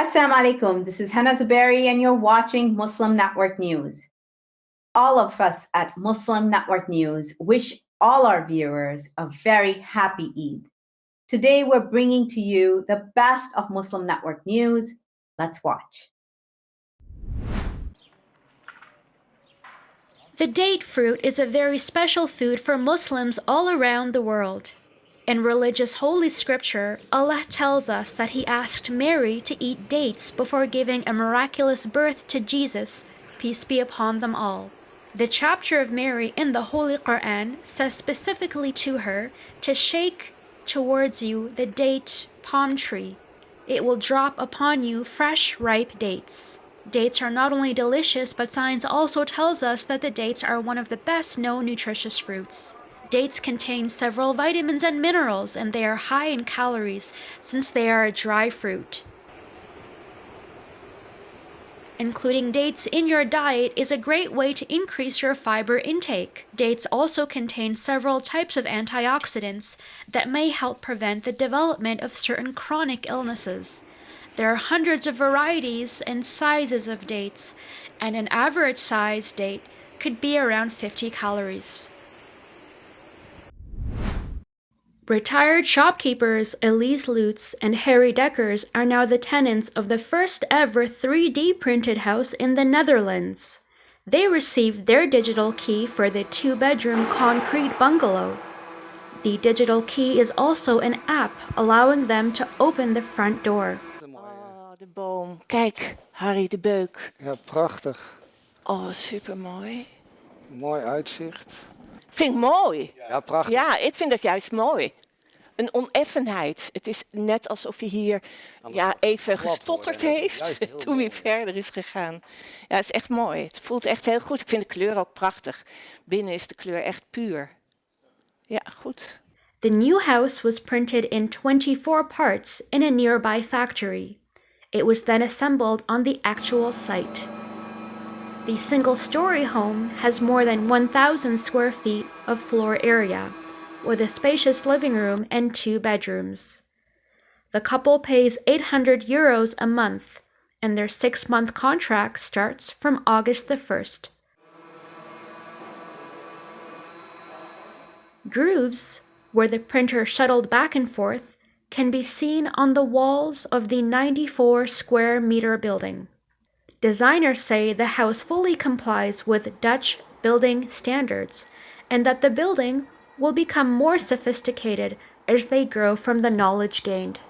Assalamu alaikum. This is Hena Zuberi, and you're watching Muslim Network News. All of us at Muslim Network News wish all our viewers a very happy Eid. Today, we're bringing to you the best of Muslim Network News. Let's watch. The date fruit is a very special food for Muslims all around the world. In religious holy scripture, Allah tells us that He asked Mary to eat dates before giving a miraculous birth to Jesus, peace be upon them all. The chapter of Mary in the Holy Quran says specifically to her to shake towards you the date palm tree. It will drop upon you fresh, ripe dates. Dates are not only delicious, but science also tells us that the dates are one of the best known nutritious fruits. Dates contain several vitamins and minerals, and they are high in calories since they are a dry fruit. Including dates in your diet is a great way to increase your fiber intake. Dates also contain several types of antioxidants that may help prevent the development of certain chronic illnesses. There are hundreds of varieties and sizes of dates, and an average size date could be around 50 calories. Retired shopkeepers Elise Lutz and Harry Deckers are now the tenants of the first ever 3D printed house in the Netherlands. They received their digital key for the 2-bedroom concrete bungalow. The digital key is also an app allowing them to open the front door. Oh, de boom. Kijk, Harry de Beuk. Ja, prachtig. Oh, supermooi. Mooi uitzicht. Vind ik mooi. Ja, prachtig. Ja, ik vind dat juist mooi. Een oneffenheid. Het is net alsof hij hier even gestotterd heeft toen hij verder is gegaan. Ja, het is echt mooi. Het voelt echt heel goed. Ik vind de kleur ook prachtig. Binnen is de kleur echt puur. Ja, goed. The new house was printed in 24 parts in a nearby factory. It was then assembled on the actual site. The single-story home has more than 1,000 square feet of floor area, with a spacious living room and 2 bedrooms. The couple pays €800 a month, and their 6-month contract starts from August the 1st. Grooves, where the printer shuttled back and forth, can be seen on the walls of the 94 square meter building. Designers say the house fully complies with Dutch building standards, and that the building will become more sophisticated as they grow from the knowledge gained.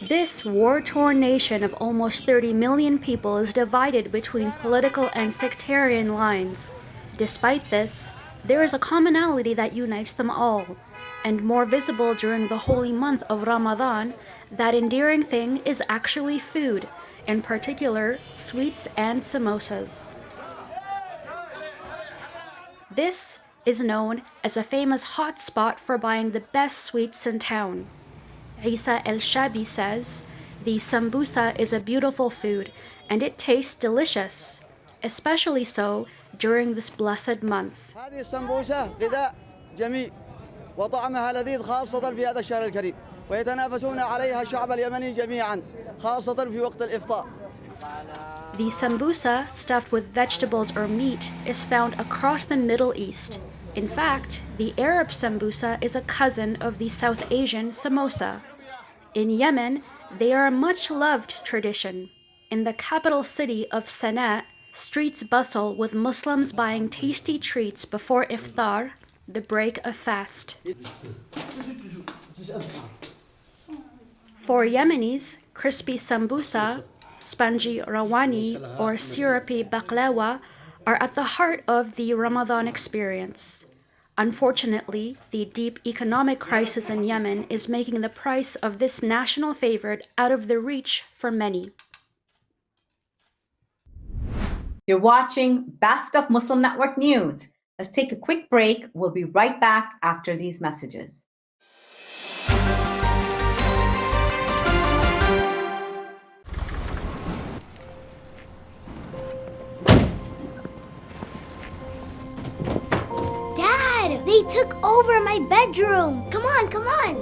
This war-torn nation of almost 30 million people is divided between political and sectarian lines. Despite this, there is a commonality that unites them all, and more visible during the holy month of Ramadan. That endearing thing is actually food, in particular sweets and samosas. This is known as a famous hot spot for buying the best sweets in town. Isa El-Shabi says, "The sambusa is a beautiful food and it tastes delicious, especially so during this blessed month." هذه السمبوسة غذاء جميل وطعمها لذيذ خاصة في هذا الشهر الكريم ويتنافسون عليها الشعب اليمني جميعا خاصة في وقت الإفطار. The sambusa, stuffed with vegetables or meat, is found across the Middle East. In fact, the Arab sambusa is a cousin of the South Asian samosa. In Yemen, they are a much-loved tradition. In the capital city of Sana'a, streets bustle with Muslims buying tasty treats before iftar, the break of fast. For Yemenis, crispy sambusa, spongy rawani, or syrupy baklawa are at the heart of the Ramadan experience. Unfortunately, the deep economic crisis in Yemen is making the price of this national favorite out of the reach for many. You're watching Best of Muslim Network News. Let's take a quick break. We'll be right back after these messages. Dad, they took over my bedroom. Come on, come on.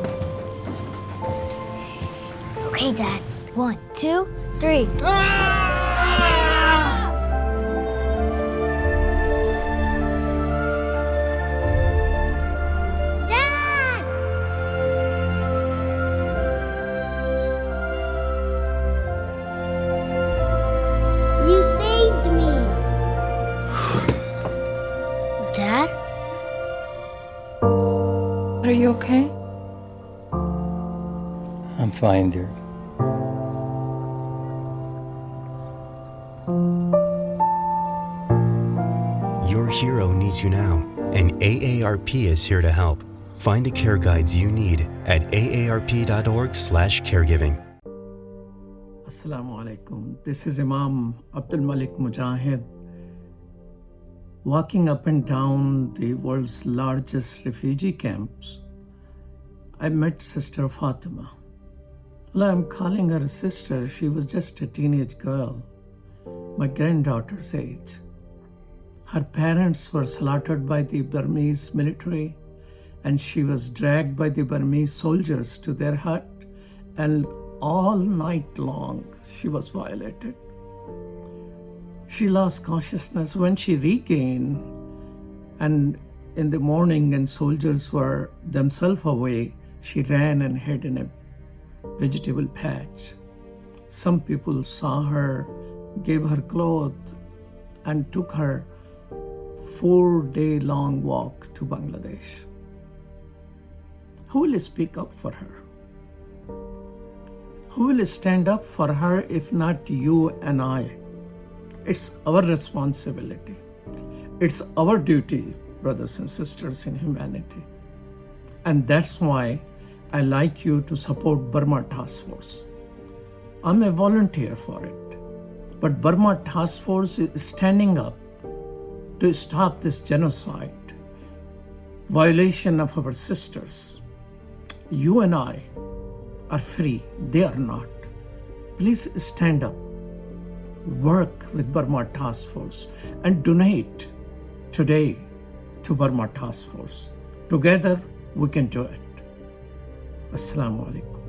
Okay, Dad. 1, 2, 3. Dad! You saved me. Dad? Are you okay? I'm fine, dear. Your hero needs you now, and AARP is here to help. Find the care guides you need at aarp.org/caregiving. Assalamu alaikum. This is Imam Abdul Malik Mujahid. Walking up and down the world's largest refugee camps, I met Sister Fatima. Well, I'm calling her a sister. She was just a teenage girl, my granddaughter's age. Her parents were slaughtered by the Burmese military, and she was dragged by the Burmese soldiers to their hut, and all night long she was violated. She lost consciousness. When she regained, and in the morning and soldiers were themselves away, she ran and hid in a vegetable patch. Some people saw her, gave her clothes, and took her 4-day-long walk to Bangladesh. Who will speak up for her? Who will stand up for her if not you and I? It's our responsibility. It's our duty, brothers and sisters in humanity. And that's why I like you to support Burma Task Force. I'm a volunteer for it. But Burma Task Force is standing up to stop this genocide, violation of our sisters. You and I are free, they are not. Please stand up, work with Burma Task Force, and donate today to Burma Task Force. Together, we can do it. Assalamu alaikum.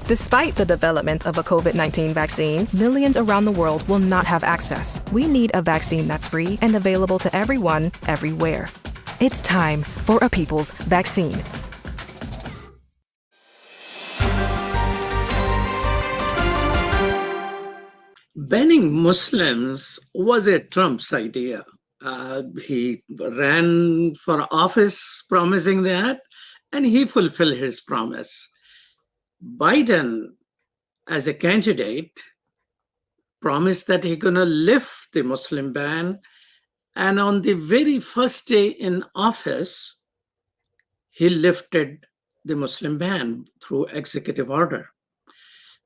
Despite the development of a COVID-19 vaccine, millions around the world will not have access. We need a vaccine that's free and available to everyone, everywhere. It's time for a people's vaccine. Banning Muslims was a Trump's idea. He ran for office promising that, and he fulfilled his promise. Biden, as a candidate, promised that he's going to lift the Muslim ban. And on the very first day in office, he lifted the Muslim ban through executive order.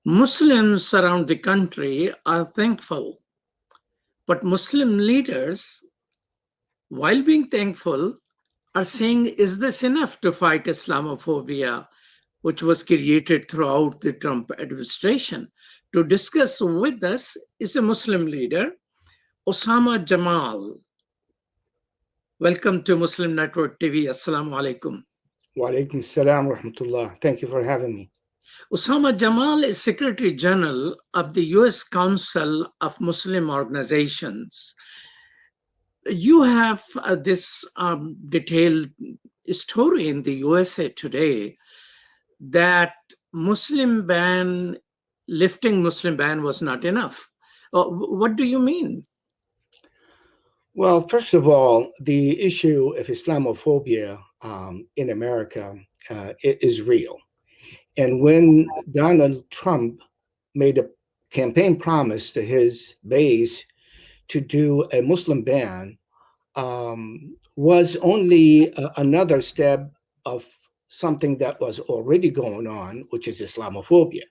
Muslims around the country are thankful. But Muslim leaders, while being thankful, are saying, is this enough to fight Islamophobia, which was created throughout the Trump administration? To discuss with us is a Muslim leader, Osama Jamal. Welcome to Muslim Network TV. Assalamu alaikum. Wa alaikum salam wa rahmatullah. Thank you for having me. Osama Jamal is Secretary General of the U.S. Council of Muslim Organizations. You have this detailed story in the USA Today that lifting Muslim ban was not enough. What do you mean? Well, first of all, the issue of Islamophobia in America is real. And when Donald Trump made a campaign promise to his base to do a Muslim ban, was only another step of something that was already going on, which is Islamophobia.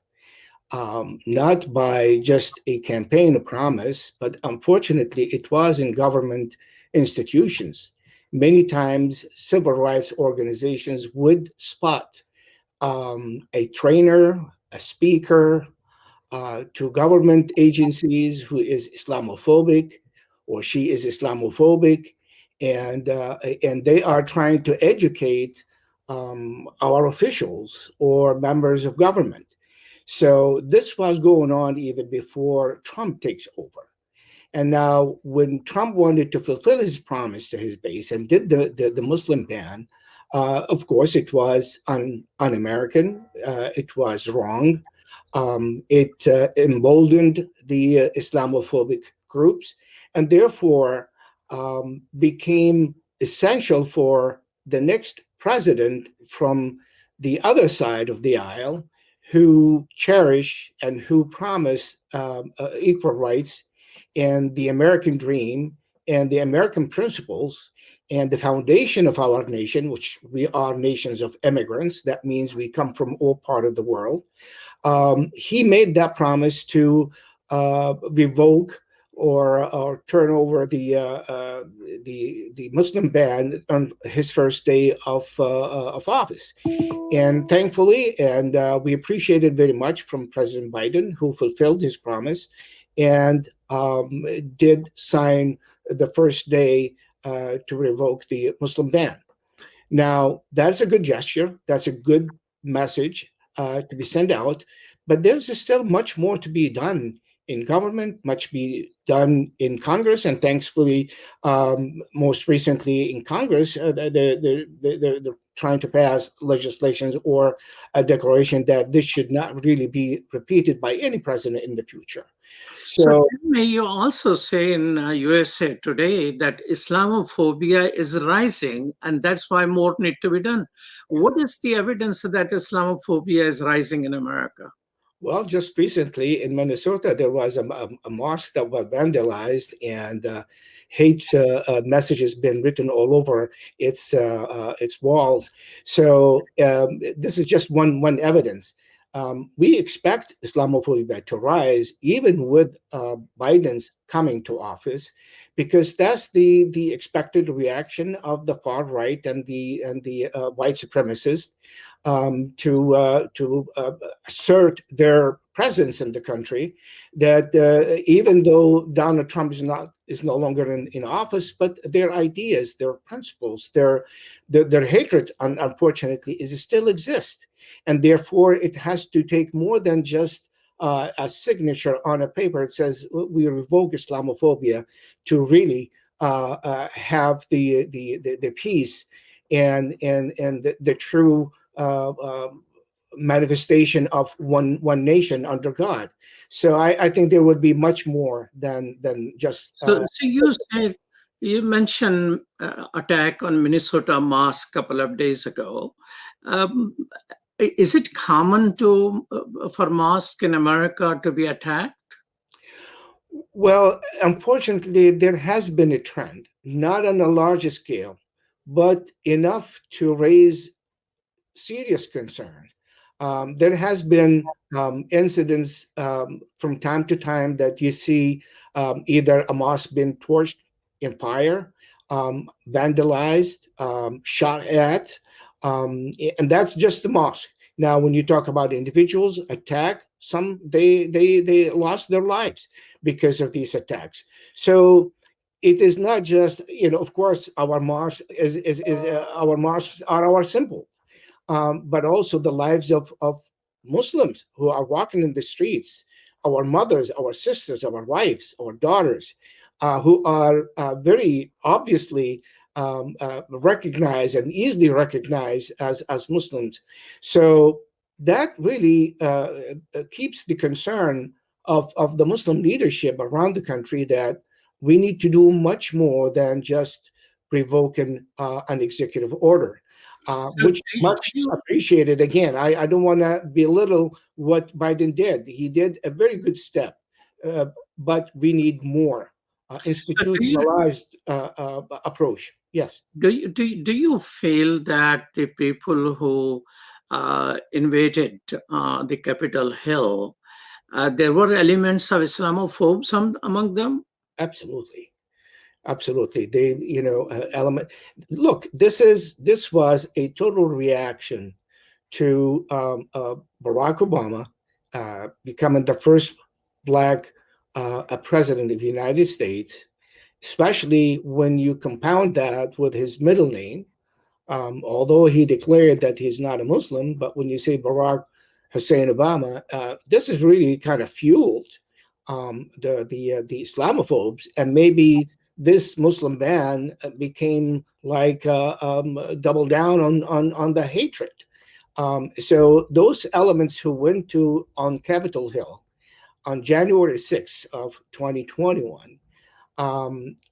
Not by just a campaign promise, but unfortunately, it was in government institutions. Many times, civil rights organizations would spot a trainer, a speaker to government agencies who is Islamophobic or she is Islamophobic, and they are trying to educate our officials or members of government. So this was going on even before Trump takes over. And now, when Trump wanted to fulfill his promise to his base and did the Muslim ban, of course, it was un-American. It was wrong. It emboldened the Islamophobic groups, and therefore became essential for the next president from the other side of the aisle, who cherish and who promise equal rights and the American dream and the American principles and the foundation of our nation, which we are nations of immigrants. That means we come from all part of the world. He made that promise to revoke or turn over the Muslim ban on his first day of office. And thankfully, and we appreciate it very much from President Biden, who fulfilled his promise and did sign the first day to revoke the Muslim ban. Now, that's a good gesture. That's a good message to be sent out. But there's still much more to be done in government, much be done in Congress, and thankfully, most recently in Congress, they're trying to pass legislations or a declaration that this should not really be repeated by any president in the future. So may you also say in USA Today that Islamophobia is rising, and that's why more need to be done. What is the evidence that Islamophobia is rising in America? Well, just recently in Minnesota, there was a mosque that was vandalized, and hate messages been written all over its walls. So this is just one evidence. We expect Islamophobia to rise even with Biden's coming to office, because that's the expected reaction of the far right and the white supremacists to assert their presence in the country. That even though Donald Trump is no longer in office, but their ideas, their principles, their hatred, unfortunately, still exist. And therefore, it has to take more than just a signature on a paper. It says we revoke Islamophobia to really have the peace and the true manifestation of one nation under God. So I think there would be much more than just. So you mentioned attack on Minnesota mosque a couple of days ago. Is it common for mosques in America to be attacked? Well, unfortunately, there has been a trend, not on a larger scale, but enough to raise serious concern. There has been incidents from time to time that you see either a mosque being torched in fire, vandalized, shot at, and that's just the mosque. Now, when you talk about individuals attacked, some they lost their lives because of these attacks. So it is not just, of course, our mosques our mosques are our symbol, but also the lives of Muslims who are walking in the streets, our mothers, our sisters, our wives, our daughters, who are very obviously recognized and easily recognized as Muslims. So that really keeps the concern of the Muslim leadership around the country that we need to do much more than just revoking an executive order, which much appreciated. Again, I don't want to belittle what Biden did. He did a very good step, but we need more institutionalized approach. Yes. Do you feel that the people who invaded the Capitol Hill, there were elements of Islamophobes among them? Absolutely. They, element. Look, this was a total reaction to Barack Obama becoming the first Black president of the United States, especially when you compound that with his middle name. Although he declared that he's not a Muslim, but when you say Barack Hussein Obama, this is really kind of fueled the Islamophobes, and maybe this Muslim ban became like double down on the hatred. So those elements who went on Capitol Hill on January 6th of 2021,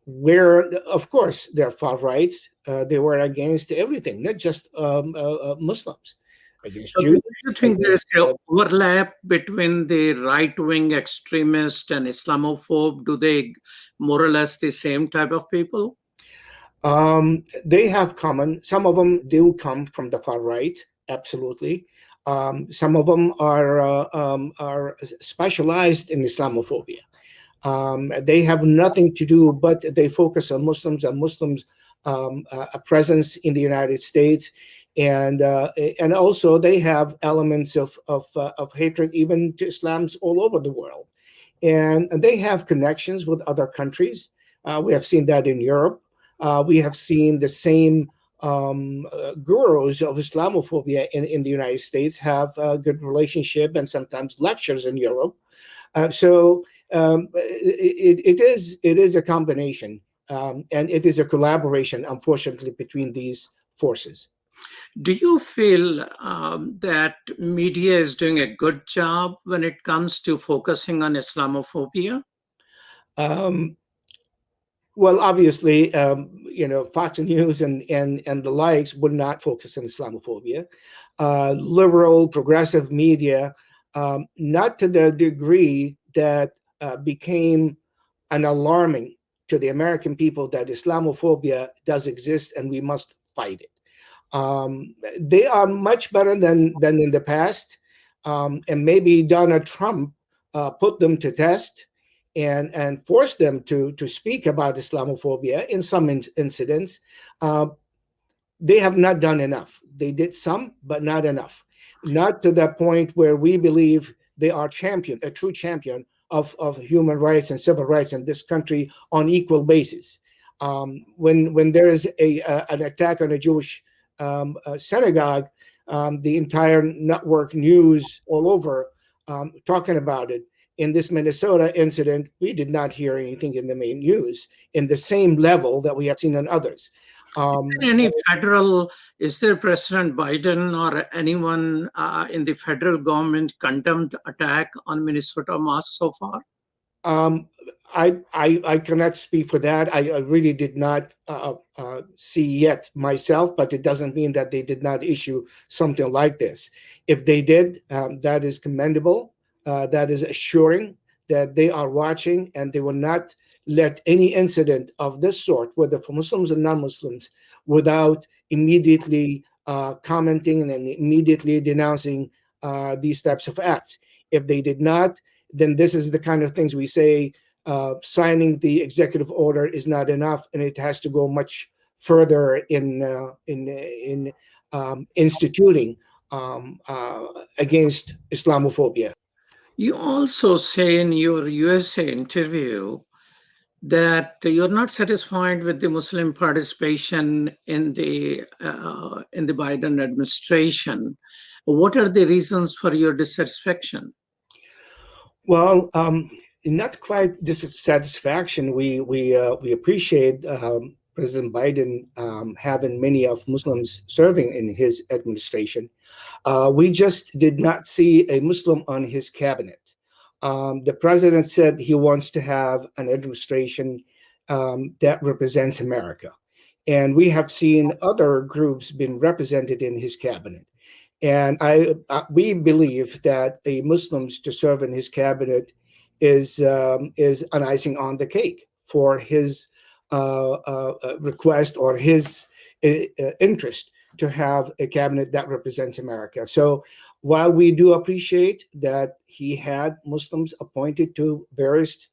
where, of course, they're far right. They were against everything, not just Muslims, against Jews. Do you think there's an overlap between the right-wing extremist and Islamophobe? Do they more or less the same type of people? They have common. Some of them do come from the far right, absolutely. Some of them are specialized in Islamophobia. They have nothing to do, but they focus on Muslims and Muslims' a presence in the United States, and also they have elements of hatred even to Islams all over the world, and they have connections with other countries. We have seen that in Europe. We have seen the same gurus of Islamophobia in the United States have a good relationship and sometimes lectures in Europe. So it is a combination, and it is a collaboration, unfortunately, between these forces. Do you feel that media is doing a good job when it comes to focusing on Islamophobia? Well, obviously, Fox News and the likes would not focus on Islamophobia. Liberal, progressive media, not to the degree that became an alarming to the American people that Islamophobia does exist and we must fight it. They are much better than in the past, and maybe Donald Trump put them to test and forced them to speak about Islamophobia in some incidents. They have not done enough. They did some, but not enough. Not to that point where we believe they are a true champion of human rights and civil rights in this country on equal basis. When there is an attack on a Jewish synagogue, the entire network news all over talking about it. In this Minnesota incident, we did not hear anything in the main news in the same level that we have seen in others. Is there President Biden or anyone in the federal government condemned attack on Minnesota mosque so far? I cannot speak for that. I really did not see yet myself, but it doesn't mean that they did not issue something like this. If they did, that is commendable. That is assuring that they are watching and they will not let any incident of this sort, whether for Muslims or non-Muslims, without immediately commenting and then immediately denouncing these types of acts. If they did not, then this is the kind of things we say, signing the executive order is not enough, and it has to go much further in instituting against Islamophobia. You also say in your USA interview that you're not satisfied with the Muslim participation in the Biden administration. What are the reasons for your dissatisfaction? Well, not quite dissatisfaction. We appreciate President Biden having many of Muslims serving in his administration. We just did not see a Muslim on his cabinet. The president said he wants to have an administration that represents America. And we have seen other groups being represented in his cabinet. And we believe that a Muslim to serve in his cabinet is an icing on the cake for his request or his interest to have a cabinet that represents America. So while we do appreciate that he had Muslims appointed to various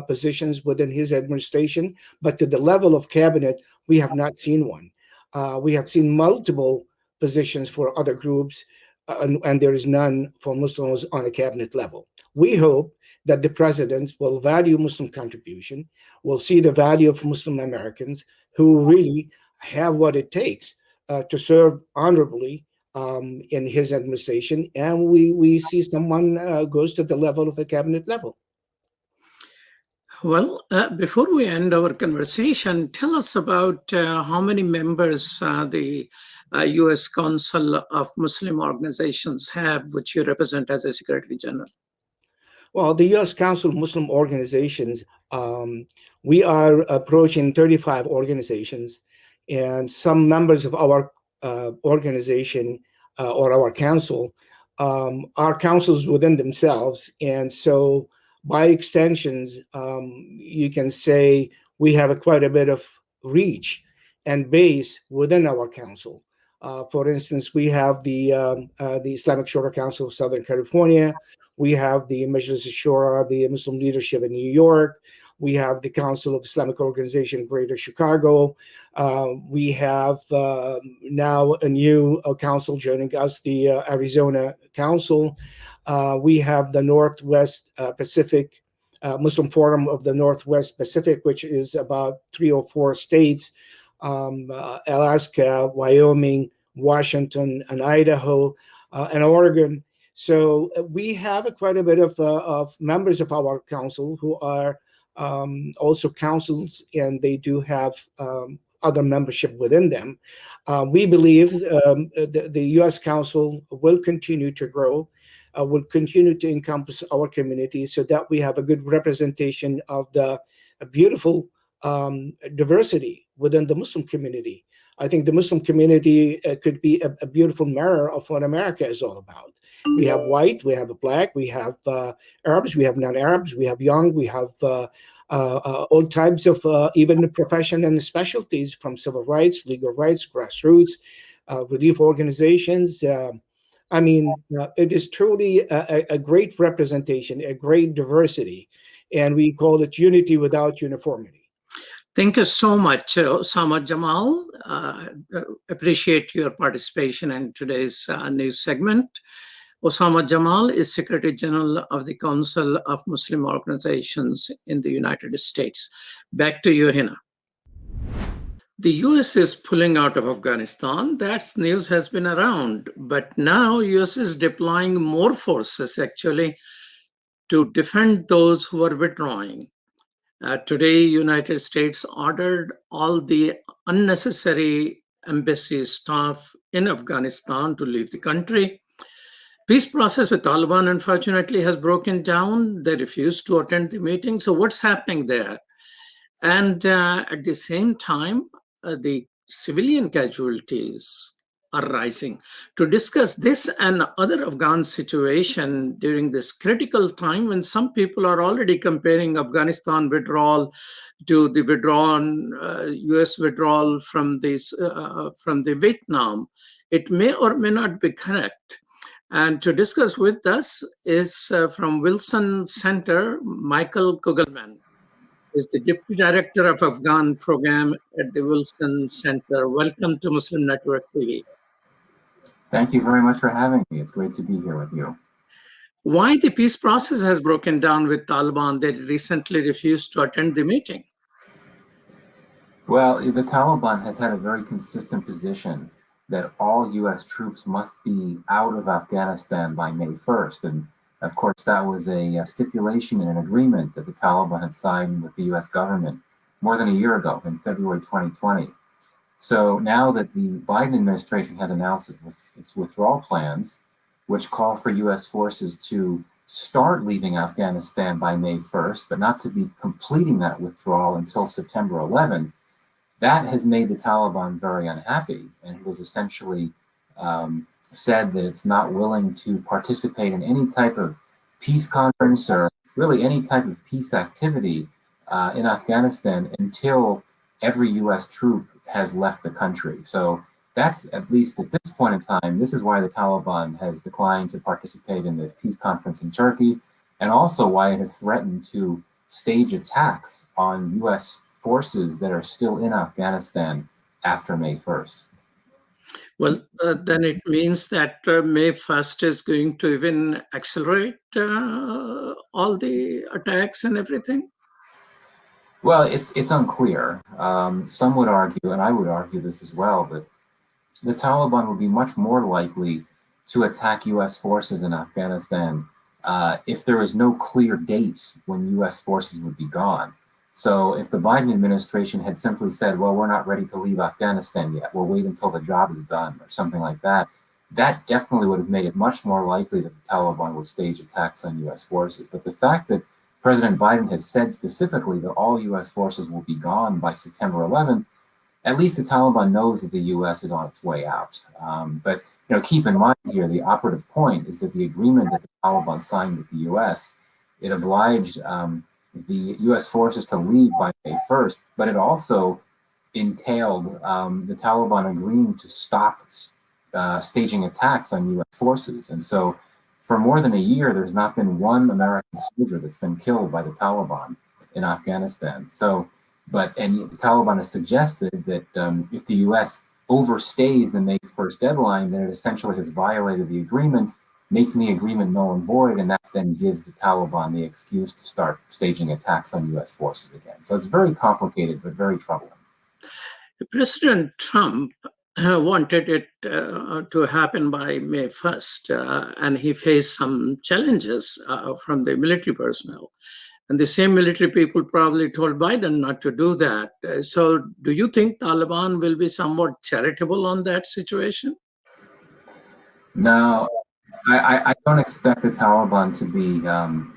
positions within his administration, but to the level of cabinet, we have not seen one. We have seen multiple positions for other groups, and there is none for Muslims on a cabinet level. We hope that the president will value Muslim contribution, will see the value of Muslim Americans who really have what it takes to serve honorably in his administration, and we see someone goes to the level of the cabinet level. Well, before we end our conversation, tell us about how many members the U.S. Council of Muslim Organizations have, which you represent as a Secretary General. Well, the U.S. Council of Muslim Organizations, we are approaching 35 organizations, and some members of our organization or our council are councils within themselves. And so by extensions, you can say we have quite a bit of reach and base within our council. For instance, we have the Islamic Shura Council of Southern California. We have the Majlis Shura, the Muslim leadership in New York. We have the Council of Islamic Organization, Greater Chicago. We have now a new council joining us, the Arizona Council. We have the Northwest Pacific Muslim Forum of the Northwest Pacific, which is about 3 or 4 states, Alaska, Wyoming, Washington, and Idaho, and Oregon. So we have quite a bit of members of our council who are also councils, and they do have other membership within them. We believe the U.S. Council will continue to grow, will continue to encompass our community so that we have a good representation of the beautiful diversity within the Muslim community. I think the Muslim community could be a beautiful mirror of what America is all about. We have white, we have black, we have Arabs, we have non-Arabs, we have young, we have all types of even profession and specialties, from civil rights, legal rights, grassroots, relief organizations. I mean, it is truly a great representation, a great diversity, and we call it unity without uniformity. Thank you so much, Osama Jamal. Appreciate your participation in today's news segment. Osama Jamal is Secretary General of the Council of Muslim Organizations in the United States. Back to you, Hena. The US is pulling out of Afghanistan. That news has been around, but now US is deploying more forces actually to defend those who are withdrawing. Today, United States ordered all the unnecessary embassy staff in Afghanistan to leave the country. Peace process with Taliban, unfortunately, has broken down. They refused to attend the meeting. So what's happening there? And at the same time, the civilian casualties are rising. To discuss this and other Afghan situation during this critical time when some people are already comparing Afghanistan withdrawal to the withdrawn US withdrawal from the Vietnam, it may or may not be correct. And to discuss with us is from Wilson Center, Michael Kugelman is the Deputy Director of Afghan Program at the Wilson Center. Welcome to Muslim Network TV. Thank you very much for having me. It's great to be here with you. Why the peace process has broken down with Taliban? They recently refused to attend the meeting. Well, the Taliban has had a very consistent position that all U.S. troops must be out of Afghanistan by May 1st. And of course, that was a stipulation and an agreement that the Taliban had signed with the U.S. government more than a year ago in February 2020. So now that the Biden administration has announced its withdrawal plans, which call for U.S. forces to start leaving Afghanistan by May 1st, but not to be completing that withdrawal until September 11th, that has made the Taliban very unhappy, and it was essentially said that it's not willing to participate in any type of peace conference or really any type of peace activity in Afghanistan until every U.S. troop has left the country. So that's, at least at this point in time, this is why the Taliban has declined to participate in this peace conference in Turkey, and also why it has threatened to stage attacks on U.S. forces that are still in Afghanistan after May 1st. Well, then it means that May 1st is going to even accelerate all the attacks and everything? Well, it's unclear. Some would argue, and I would argue this as well, that the Taliban would be much more likely to attack U.S. forces in Afghanistan if there is no clear date when U.S. forces would be gone. So if the Biden administration had simply said, well, we're not ready to leave Afghanistan yet, we'll wait until the job is done or something like that, that definitely would have made it much more likely that the Taliban would stage attacks on U.S. forces. But the fact that President Biden has said specifically that all U.S. forces will be gone by September 11th, at least the Taliban knows that the U.S. is on its way out. But keep in mind here, the operative point is that the agreement that the Taliban signed with the U.S., it obliged the U.S. forces to leave by May 1st, but it also entailed the Taliban agreeing to stop staging attacks on U.S. forces. And so for more than a year, there's not been one American soldier that's been killed by the Taliban in Afghanistan. And the Taliban has suggested that if the U.S. overstays the May 1st deadline, then it essentially has violated the agreement, making the agreement null and void, and that then gives the Taliban the excuse to start staging attacks on U.S. forces again. So it's very complicated, but very troubling. President Trump wanted it to happen by May 1st, and he faced some challenges from the military personnel. And the same military people probably told Biden not to do that. So do you think Taliban will be somewhat charitable on that situation? No, I don't expect the Taliban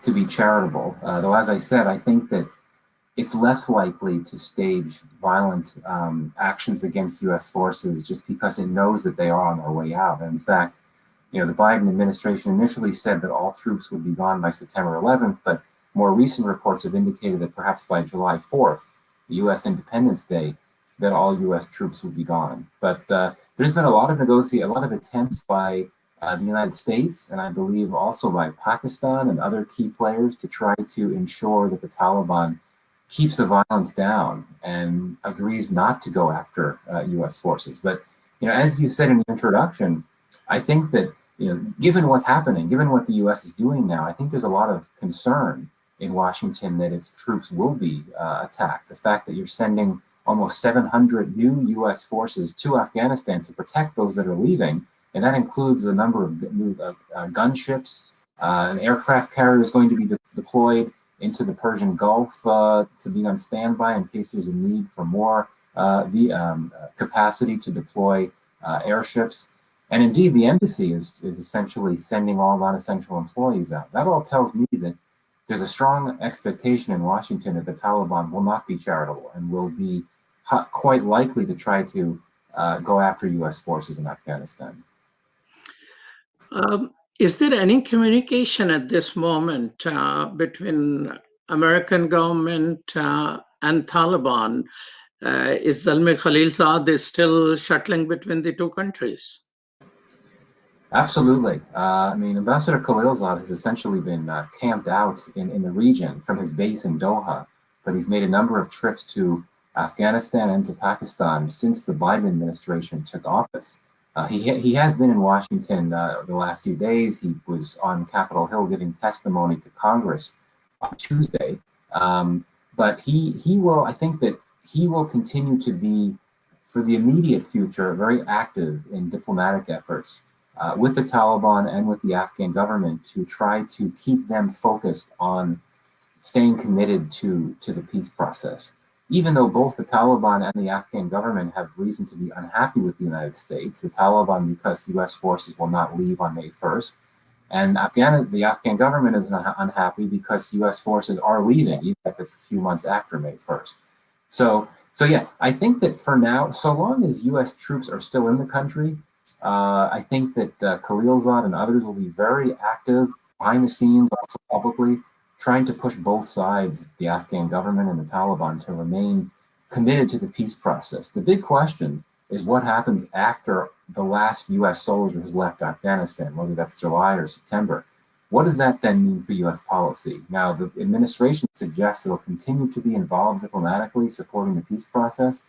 to be charitable. Though, as I said, I think that it's less likely to stage violent actions against U.S. forces just because it knows that they are on their way out. And in fact, the Biden administration initially said that all troops would be gone by September 11th, but more recent reports have indicated that perhaps by July 4th, the U.S. Independence Day, that all U.S. troops would be gone. But there's been a lot of attempts by the United States, and I believe also by Pakistan and other key players to try to ensure that the Taliban keeps the violence down and agrees not to go after U.S. forces. But as you said in the introduction, I think that given what's happening, given what the U.S. is doing now, I think there's a lot of concern in Washington that its troops will be attacked. The fact that you're sending almost 700 new U.S. forces to Afghanistan to protect those that are leaving, and that includes a number of new gunships, an aircraft carrier is going to be deployed into the Persian Gulf to be on standby in case there's a need for more capacity to deploy airships. And indeed, the embassy is essentially sending all non-essential employees out. That all tells me that there's a strong expectation in Washington that the Taliban will not be charitable and will be quite likely to try to go after U.S. forces in Afghanistan. Is there any communication at this moment between American government and Taliban? Is Zalmay Khalilzad still shuttling between the two countries? Absolutely. Ambassador Khalilzad has essentially been camped out in the region from his base in Doha, but he's made a number of trips to Afghanistan and to Pakistan since the Biden administration took office. He has been in Washington the last few days. He was on Capitol Hill giving testimony to Congress on Tuesday. But I think that he will continue to be, for the immediate future, very active in diplomatic efforts with the Taliban and with the Afghan government to try to keep them focused on staying committed to the peace process. Even though both the Taliban and the Afghan government have reason to be unhappy with the United States, the Taliban because U.S. forces will not leave on May 1st, and the Afghan government is unhappy because U.S. forces are leaving, even if it's a few months after May 1st. So yeah, I think that for now, so long as U.S. troops are still in the country, I think that Khalilzad and others will be very active behind the scenes, also publicly, trying to push both sides, the Afghan government and the Taliban, to remain committed to the peace process. The big question is what happens after the last U.S. soldier has left Afghanistan, whether that's July or September. What does that then mean for U.S. policy? Now, the administration suggests it'll continue to be involved diplomatically, supporting the peace process.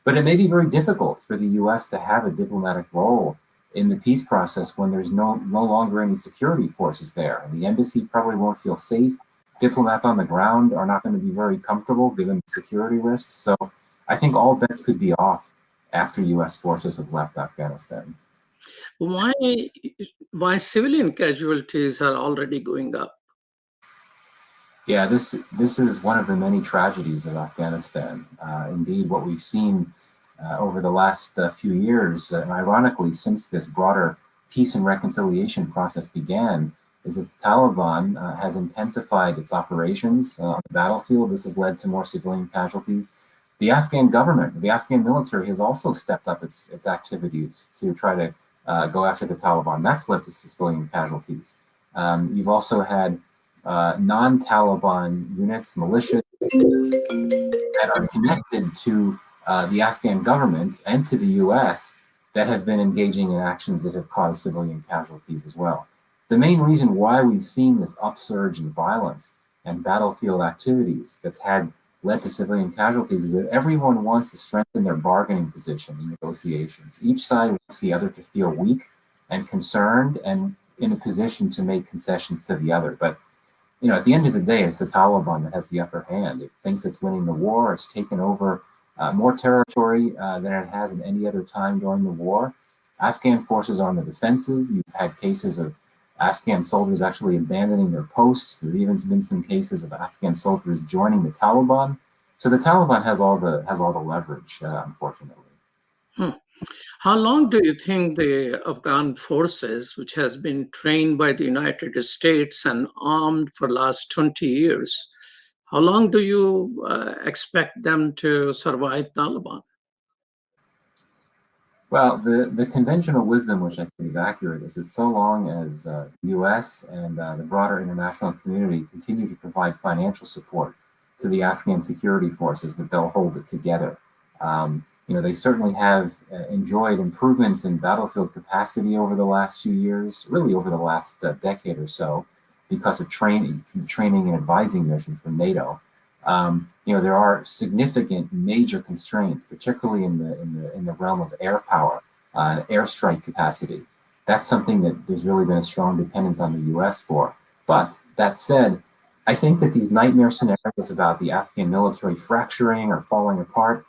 But it may be very difficult for the US to have a diplomatic role in the peace process when there's no longer any security forces there. The embassy probably won't feel safe. Diplomats on the ground are not going to be very comfortable given the security risks. So I think all bets could be off after US forces have left Afghanistan. Why civilian casualties are already going up? Yeah, this is one of the many tragedies of Afghanistan. Indeed, what we've seen over the last few years, ironically, since this broader peace and reconciliation process began, is that the Taliban has intensified its operations on the battlefield. This has led to more civilian casualties. The Afghan government, the Afghan military has also stepped up its activities to try to go after the Taliban. That's led to civilian casualties. You've also had non-Taliban units, militias, that are connected to the Afghan government and to the US that have been engaging in actions that have caused civilian casualties as well. The main reason why we've seen this upsurge in violence and battlefield activities that's led to civilian casualties is that everyone wants to strengthen their bargaining position in negotiations. Each side wants the other to feel weak and concerned and in a position to make concessions to the other. But at the end of the day, it's the Taliban that has the upper hand. It thinks it's winning the war. It's taken over more territory than it has at any other time during the war. Afghan forces are on the defensive. You've had cases of Afghan soldiers actually abandoning their posts. There have even been some cases of Afghan soldiers joining the Taliban. So the Taliban has all the leverage, unfortunately. How long do you think the Afghan forces, which has been trained by the United States and armed for the last 20 years, how long do you expect them to survive Taliban? Well, the conventional wisdom, which I think is accurate, is that so long as the US and the broader international community continue to provide financial support to the Afghan security forces, that they'll hold it together. They certainly have enjoyed improvements in battlefield capacity over the last few years, really over the last decade or so, because of training and advising mission from NATO. There are significant major constraints, particularly in the realm of air power, airstrike capacity. That's something that there's really been a strong dependence on the US for. But that said, I think that these nightmare scenarios about the Afghan military fracturing or falling apart,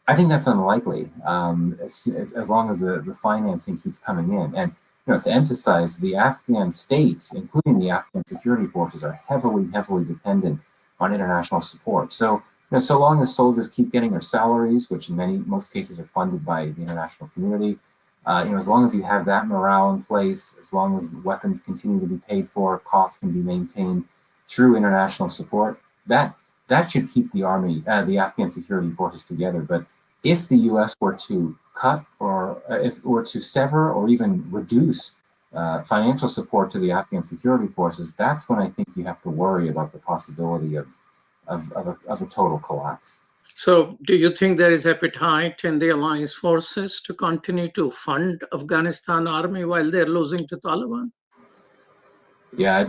I think that's unlikely, as long as the financing keeps coming in. And to emphasize, the Afghan states, including the Afghan security forces, are heavily dependent on international support. So, so long as soldiers keep getting their salaries, which in most cases are funded by the international community, as long as you have that morale in place, as long as weapons continue to be paid for, costs can be maintained through international support, that should keep the Afghan security forces together. But if the US were to cut or to sever or even reduce financial support to the Afghan security forces, that's when I think you have to worry about the possibility of a total collapse. So do you think there is appetite in the alliance forces to continue to fund Afghanistan army while they're losing to Taliban? Yeah,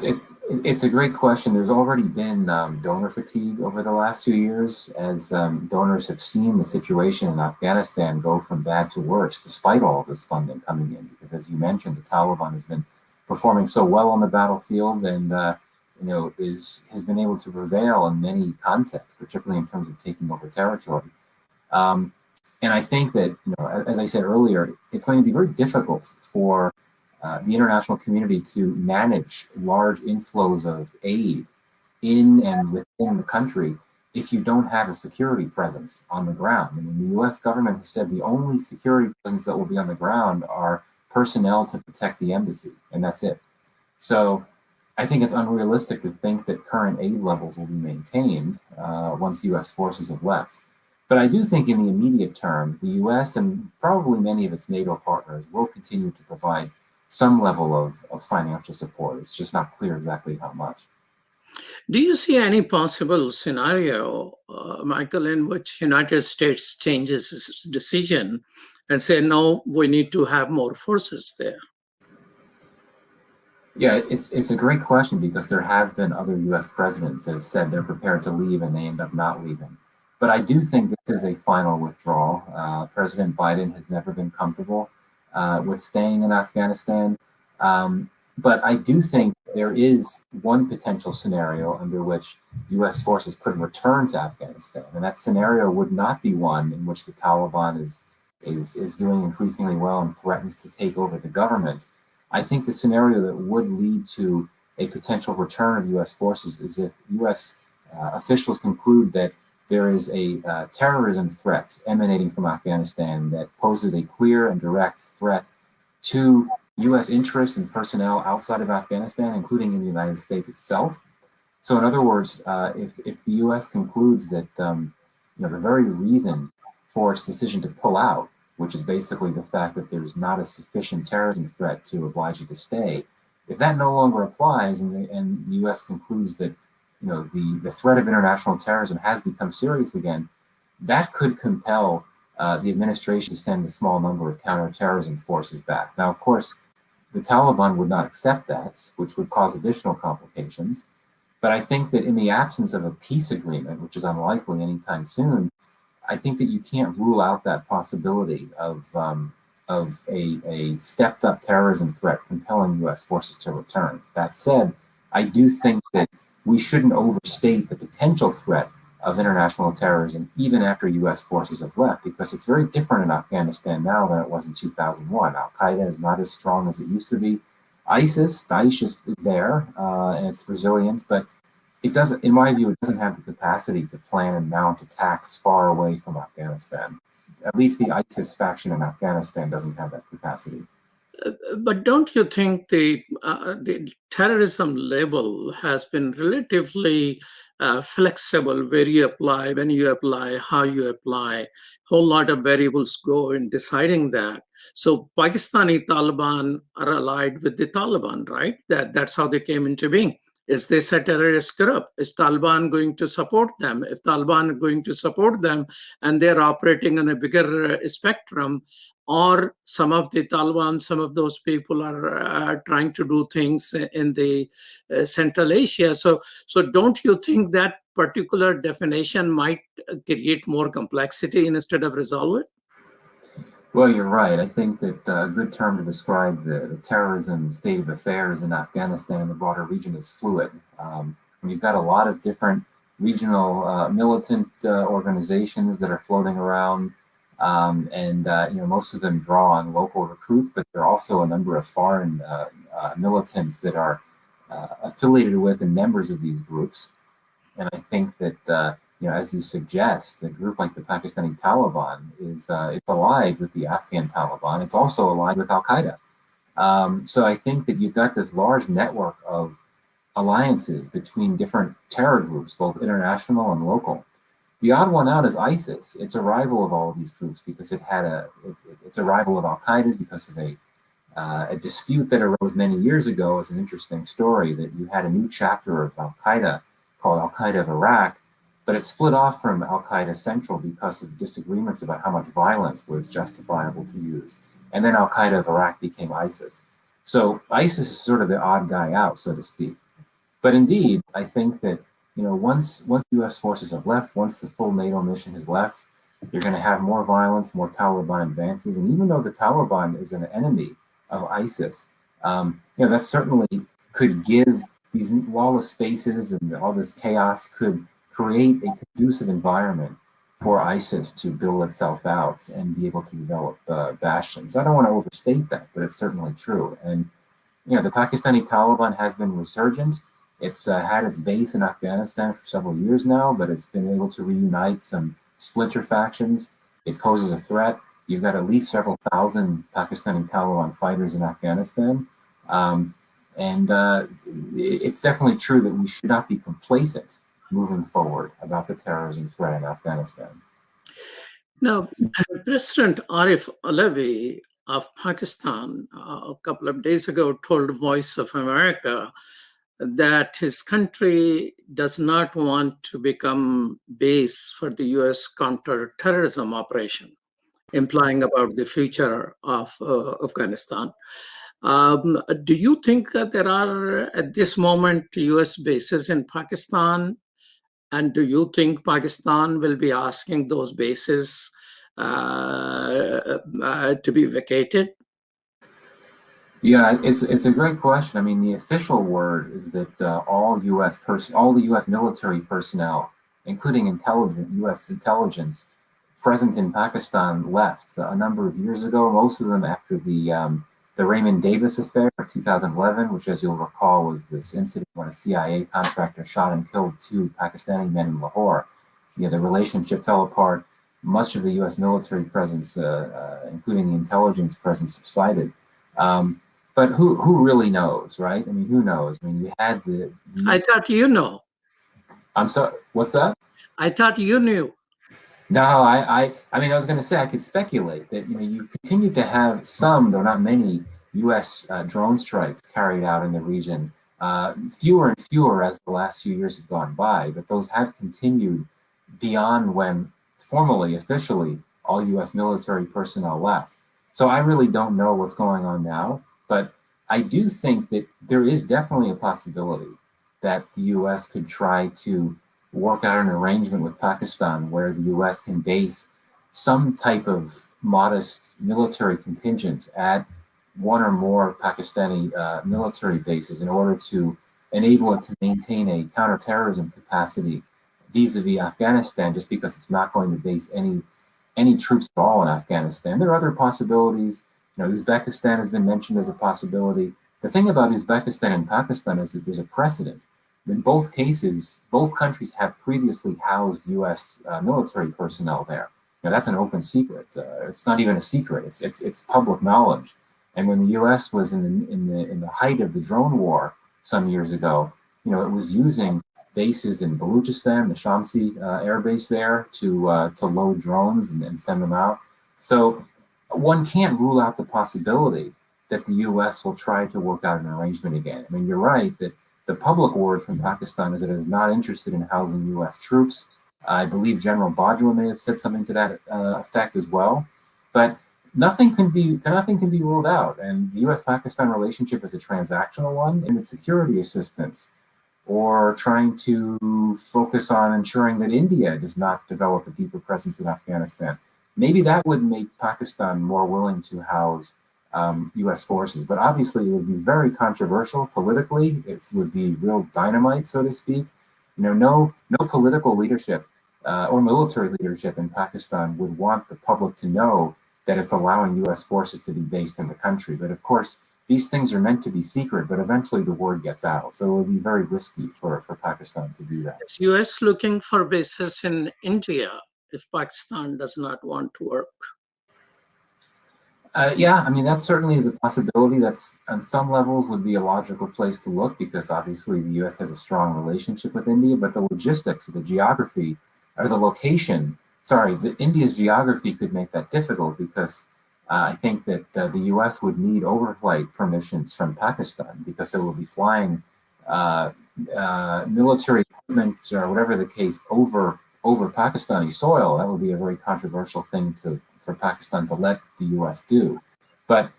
it's a great question. There's already been donor fatigue over the last few years as donors have seen the situation in Afghanistan go from bad to worse, despite all of this funding coming in. Because as you mentioned, the Taliban has been performing so well on the battlefield and has been able to prevail in many contexts, particularly in terms of taking over territory. And I think that, as I said earlier, it's going to be very difficult for the international community to manage large inflows of aid in and within the country if you don't have a security presence on the ground. I mean, the US government has said the only security presence that will be on the ground are personnel to protect the embassy, and that's it. So I think it's unrealistic to think that current aid levels will be maintained once US forces have left. But I do think in the immediate term, the US and probably many of its NATO partners will continue to provide some level of financial support. It's just not clear exactly how much. Do you see any possible scenario, Michael, in which United States changes its decision and say, no, we need to have more forces there? Yeah, it's a great question because there have been other US presidents that have said they're prepared to leave and they end up not leaving. But I do think this is a final withdrawal. President Biden has never been comfortable with staying in Afghanistan. But I do think there is one potential scenario under which U.S. forces could return to Afghanistan, and that scenario would not be one in which the Taliban is doing increasingly well and threatens to take over the government. I think the scenario that would lead to a potential return of U.S. forces is if U.S. Officials conclude that there is a terrorism threat emanating from Afghanistan that poses a clear and direct threat to U.S. interests and personnel outside of Afghanistan, including in the United States itself. So, in other words, if the U.S. concludes that the very reason for its decision to pull out, which is basically the fact that there's not a sufficient terrorism threat to oblige it to stay, if that no longer applies, and the U.S. concludes that the threat of international terrorism has become serious again, that could compel the administration to send a small number of counterterrorism forces back. Now, of course, the Taliban would not accept that, which would cause additional complications. But I think that in the absence of a peace agreement, which is unlikely anytime soon, I think that you can't rule out that possibility of a stepped-up terrorism threat compelling U.S. forces to return. That said, I do think that we shouldn't overstate the potential threat of international terrorism even after U.S. forces have left, because it's very different in Afghanistan now than it was in 2001. Al-Qaeda is not as strong as it used to be. Daesh is there, and it's resilient, but it doesn't, in my view, it doesn't have the capacity to plan and mount attacks far away from Afghanistan. At least the ISIS faction in Afghanistan doesn't have that capacity. But don't you think the terrorism label has been relatively flexible where you apply, when you apply, how you apply? Whole lot of variables go in deciding that. So Pakistani Taliban are allied with the Taliban, right? That's how they came into being. Is this a terrorist group? Is Taliban going to support them? If Taliban are going to support them and they're operating on a bigger spectrum, or some of the Taliban, some of those people are trying to do things in the Central Asia. So don't you think that particular definition might create more complexity instead of resolve it? Well, you're right. I think that a good term to describe the terrorism state of affairs in Afghanistan and the broader region is fluid. You've got a lot of different regional militant organizations that are floating around. Most of them draw on local recruits, but there are also a number of foreign militants that are affiliated with and members of these groups. And I think that, as you suggest, a group like the Pakistani Taliban is it's allied with the Afghan Taliban. It's also allied with Al-Qaeda. So I think that you've got this large network of alliances between different terror groups, both international and local. The odd one out is ISIS. It's a rival of all of these groups because it's a rival of Al-Qaeda's because of a dispute that arose many years ago. As an interesting story that you had a new chapter of Al-Qaeda called Al-Qaeda of Iraq, but it split off from Al-Qaeda Central because of disagreements about how much violence was justifiable to use. And then Al-Qaeda of Iraq became ISIS. So ISIS is sort of the odd guy out, so to speak. But indeed, I think that once U.S. forces have left, once the full NATO mission has left, you're going to have more violence, more Taliban advances. And even though the Taliban is an enemy of ISIS, that certainly could give these lawless spaces and all this chaos could create a conducive environment for ISIS to build itself out and be able to develop bastions. I don't want to overstate that, but it's certainly true. And the Pakistani Taliban has been resurgent. It's had its base in Afghanistan for several years now, but it's been able to reunite some splinter factions. It poses a threat. You've got at least several thousand Pakistani Taliban fighters in Afghanistan. It's definitely true that we should not be complacent moving forward about the terrorism threat in Afghanistan. Now, President Arif Alvi of Pakistan a couple of days ago told Voice of America that his country does not want to become base for the U.S. counterterrorism operation, implying about the future of Afghanistan. Do you think that there are, at this moment, U.S. bases in Pakistan And do you think Pakistan will be asking those bases to be vacated? Yeah, it's a great question. I mean, the official word is that all the U.S. military personnel, including U.S. intelligence, present in Pakistan left a number of years ago. Most of them after the Raymond Davis affair of 2011, which, as you'll recall, was this incident when a CIA contractor shot and killed 2 Pakistani men in Lahore. Yeah, the relationship fell apart. Much of the U.S. military presence, including the intelligence presence, subsided. But who really knows, right? I mean, who knows? I mean, you had I thought you know. I'm sorry, what's that? I thought you knew. No, I mean, I was going to say I could speculate that you continue to have some, though not many, U.S. Drone strikes carried out in the region. Fewer and fewer as the last few years have gone by, but those have continued beyond when formally, officially, all U.S. military personnel left. So I really don't know what's going on now, but I do think that there is definitely a possibility that the U.S. could try to work out an arrangement with Pakistan where the U.S. can base some type of modest military contingent at one or more Pakistani military bases in order to enable it to maintain a counterterrorism capacity vis-a-vis Afghanistan, just because it's not going to base any troops at all in Afghanistan. There are other possibilities. Uzbekistan has been mentioned as a possibility. The thing about Uzbekistan and Pakistan is that there's a precedent. In both cases, both countries have previously housed U.S. Military personnel there. Now that's an open secret. It's not even a secret. It's public knowledge. And when the U.S. was in the height of the drone war some years ago, it was using bases in Baluchistan, the Shamsi air base there, to load drones and send them out. So one can't rule out the possibility that the U.S. will try to work out an arrangement again. I mean, you're right that the public word from Pakistan is that it is not interested in housing U.S. troops. I believe General Bajwa may have said something to that effect as well. But nothing can be ruled out. And the U.S.-Pakistan relationship is a transactional one in its security assistance, or trying to focus on ensuring that India does not develop a deeper presence in Afghanistan. Maybe that would make Pakistan more willing to house U.S. forces, but obviously it would be very controversial politically. It would be real dynamite, so to speak. No political leadership or military leadership in Pakistan would want the public to know that it's allowing U.S. forces to be based in the country. But of course, these things are meant to be secret, but eventually the word gets out. So it would be very risky for Pakistan to do that. Is U.S. looking for bases in India if Pakistan does not want to work? Yeah, I mean, that certainly is a possibility. That's on some levels would be a logical place to look, because obviously the U.S. has a strong relationship with India, but the logistics, the geography, or the location, India's geography could make that difficult, because I think that the U.S. would need overflight permissions from Pakistan, because it will be flying military equipment or whatever the case over Pakistani soil. That would be a very controversial thing for Pakistan to let the U.S. do. But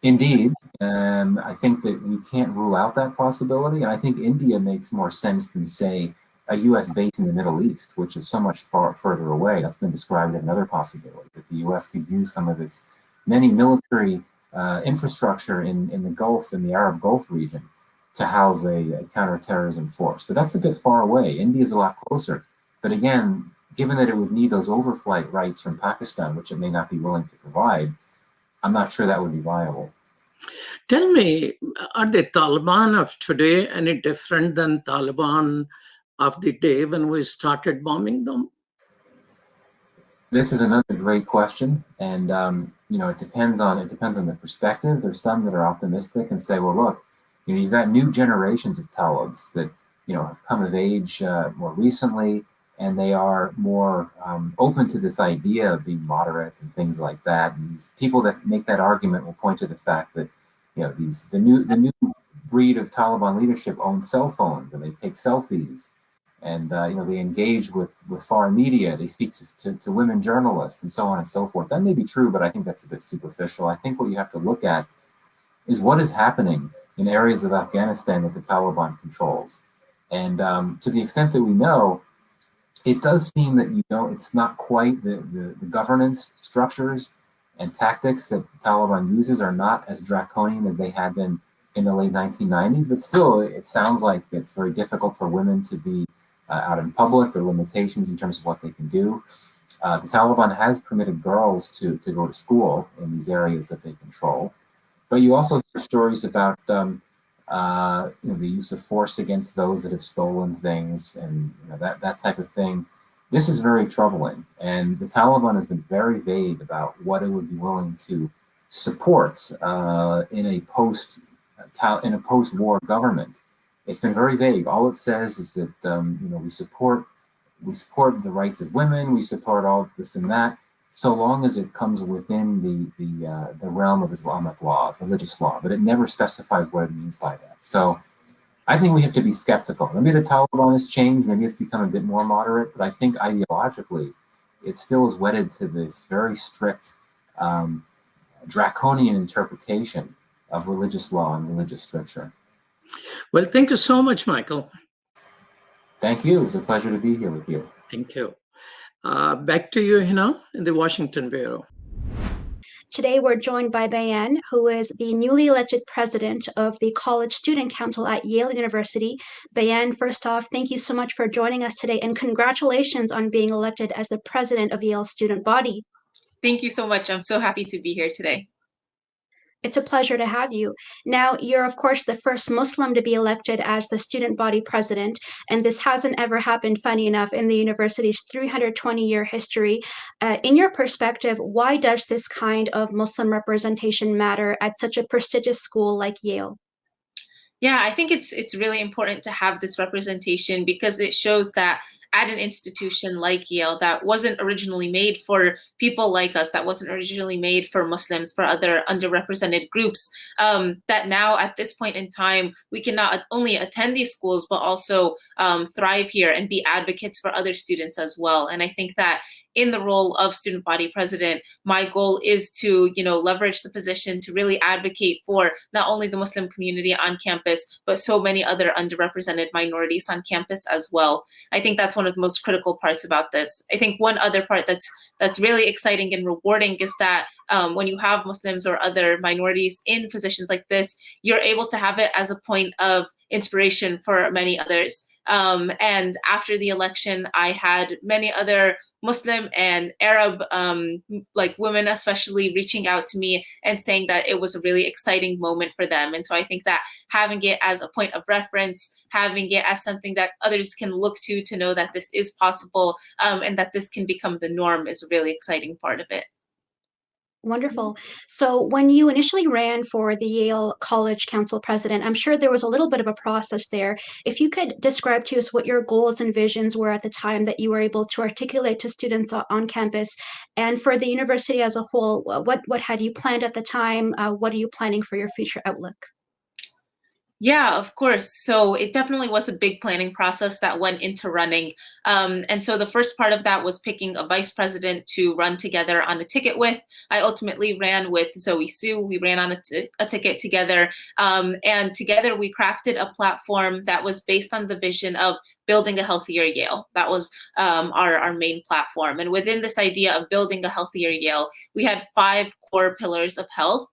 indeed, I think that we can't rule out that possibility. And I think India makes more sense than, say, a U.S. base in the Middle East, which is so much further away. That's been described as another possibility, that the U.S. could use some of its many military infrastructure in the Gulf, in the Arab Gulf region, to house a counterterrorism force. But that's a bit far away. India's a lot closer. But again, given that it would need those overflight rights from Pakistan, which it may not be willing to provide, I'm not sure that would be viable. Tell me, are the Taliban of today any different than Taliban of the day when we started bombing them? This is another great question, and it depends on the perspective. There's some that are optimistic and say, well, look, you've got new generations of Talibs that have come of age more recently, and they are more open to this idea of being moderate and things like that. And these people that make that argument will point to the fact that the new breed of Taliban leadership own cell phones, and they take selfies, and they engage with foreign media. They speak to women journalists, and so on and so forth. That may be true, but I think that's a bit superficial. I think what you have to look at is what is happening in areas of Afghanistan that the Taliban controls. And to the extent that we know, it does seem that, it's not quite the governance structures and tactics that the Taliban uses are not as draconian as they had been in the late 1990s, but still, it sounds like it's very difficult for women to be out in public. There are limitations in terms of what they can do. The Taliban has permitted girls to go to school in these areas that they control. But you also hear stories about the use of force against those that have stolen things and that type of thing. This is very troubling, and the Taliban has been very vague about what it would be willing to support in a post-war government. It's been very vague. All it says is that we support the rights of women, we support all this and that, so long as it comes within the realm of Islamic law, of religious law. But it never specifies what it means by that. So I think we have to be skeptical. Maybe the Taliban has changed, maybe it's become a bit more moderate, but I think ideologically, it still is wedded to this very strict, draconian interpretation of religious law and religious scripture. Well, thank you so much, Michael. Thank you. It's a pleasure to be here with you. Thank you. Back to you, Hena, in the Washington Bureau. Today, we're joined by Bayan, who is the newly elected president of the College Student Council at Yale University. Bayan, first off, thank you so much for joining us today, and congratulations on being elected as the president of Yale's student body. Thank you so much. I'm so happy to be here today. It's a pleasure to have you. Now, you're, of course, the first Muslim to be elected as the student body president, and this hasn't ever happened, funny enough, in the university's 320-year history. In your perspective, why does this kind of Muslim representation matter at such a prestigious school like Yale? Yeah, I think it's really important to have this representation because it shows that at an institution like Yale that wasn't originally made for people like us, that wasn't originally made for Muslims, for other underrepresented groups, that now at this point in time, we can not only attend these schools, but also thrive here and be advocates for other students as well. And I think that in the role of student body president, my goal is to, leverage the position to really advocate for not only the Muslim community on campus, but so many other underrepresented minorities on campus as well. I think that's one of the most critical parts about this. I think one other part that's really exciting and rewarding is that when you have Muslims or other minorities in positions like this, you're able to have it as a point of inspiration for many others. And after the election, I had many other Muslim and Arab, women especially, reaching out to me and saying that it was a really exciting moment for them. And so I think that having it as a point of reference, having it as something that others can look to know that this is possible, and that this can become the norm is a really exciting part of it. Wonderful. So when you initially ran for the Yale College Council president, I'm sure there was a little bit of a process there. If you could describe to us what your goals and visions were at the time that you were able to articulate to students on campus, and for the university as a whole, what had you planned at the time? What are you planning for your future outlook? Yeah, of course. So it definitely was a big planning process that went into running. And so the first part of that was picking a vice president to run together on a ticket with. I ultimately ran with Zoe Sue. We ran on a ticket together. And together we crafted a platform that was based on the vision of building a healthier Yale. That was our main platform. And within this idea of building a healthier Yale, we had 5 core pillars of health: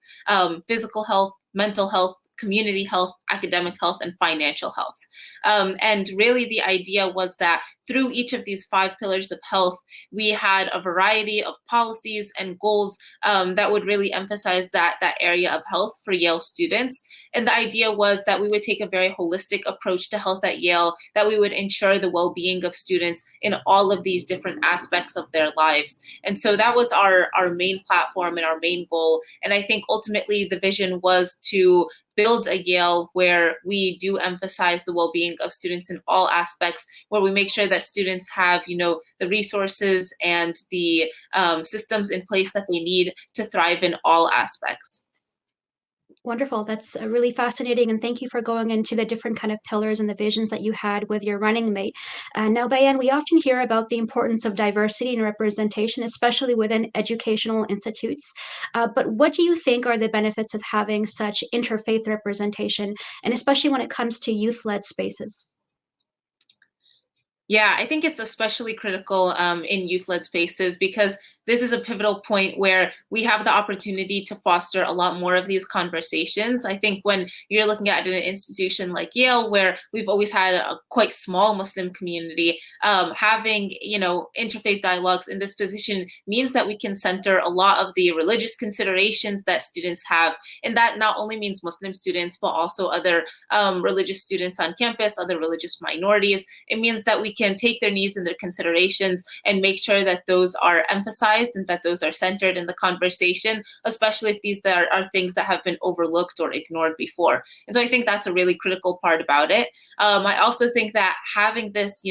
physical health, mental health, community health, academic health, and financial health. And really the idea was that through each of these 5 pillars of health, we had a variety of policies and goals that would really emphasize that area of health for Yale students. And the idea was that we would take a very holistic approach to health at Yale, that we would ensure the well-being of students in all of these different aspects of their lives. And so that was our main platform and our main goal. And I think ultimately the vision was to build a Yale where we do emphasize the well-being of students in all aspects, where we make sure that students have, the resources and the systems in place that they need to thrive in all aspects. Wonderful. That's really fascinating. And thank you for going into the different kind of pillars and the visions that you had with your running mate. Now, Bayan, we often hear about the importance of diversity and representation, especially within educational institutes. But what do you think are the benefits of having such interfaith representation, and especially when it comes to youth-led spaces? Yeah, I think it's especially critical in youth-led spaces because this is a pivotal point where we have the opportunity to foster a lot more of these conversations. I think when you're looking at an institution like Yale, where we've always had a quite small Muslim community, having interfaith dialogues in this position means that we can center a lot of the religious considerations that students have, and that not only means Muslim students but also other religious students on campus, other religious minorities. It means that we can take their needs and their considerations and make sure that those are emphasized and that those are centered in the conversation, especially if these are things that have been overlooked or ignored before. And so I think that's a really critical part about it. I also think that having this,